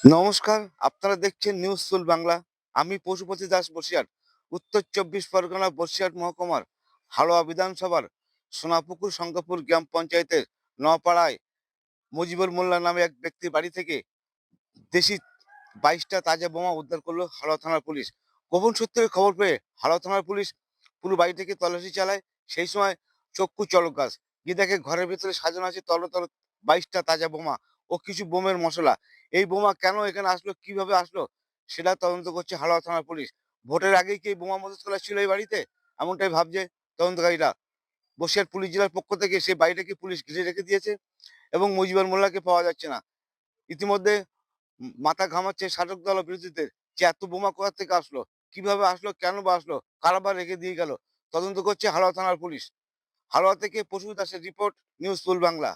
নমস্কার, আপনারা দেখছেন নিউজ সুল বাংলা। আমি পশুপতি দাস বসিরহাট, উত্তর ২৪ পরগনা বসিরহাট মহকুমার হাড়োয়া বিধানসভার সোনাপুকুর শঙ্করপুর গ্রাম পঞ্চায়েতের নপাড়ায় মুজিবুর মোল্লা নামে এক ব্যক্তির বাড়ি থেকে দেশি ২২টা তাজা বোমা উদ্ধার করলো হাড়োয়া থানার পুলিশ। গোপন সূত্রে খবর পেয়ে হাড়োয়া থানার পুলিশ পুরো বাড়ি থেকে তল্লাশি চালায়। সেই সময় চক্ষু চড়ক গাছ গিয়ে দেখে ঘরের ভেতরে সাজানো আছে তল তল ২২টা তাজা বোমা ও কিছু বোমের মশলা। এই বোমা কেন এখানে আসলো, কিভাবে আসলো, সেটা তদন্ত করছে হাড়োয়া থানার পুলিশ। ভোটের আগেই কি এই বোমা মজুত করা ছিল এই বাড়িতে, এমনটাই ভাবছে তদন্তকারীরা। বসিরহাট পুলিশ জেলার পক্ষ থেকে সেই বাড়িটাকে পুলিশ ঘিরে রেখে দিয়েছে এবং মুজিবুর মোল্লাকে পাওয়া যাচ্ছে না। ইতিমধ্যে মাথা ঘামাচ্ছে শাসক দল ও বিরোধীদের যে এত বোমা কোথা থেকে আসলো, কিভাবে আসলো, কেন বা আসলো, কারা বা রেখে দিয়ে গেল। তদন্ত করছে হাড়োয়া থানার পুলিশ। হাড়োয়া থেকে প্রসূন দাসের রিপোর্ট, নিউজ ফুল বাংলা।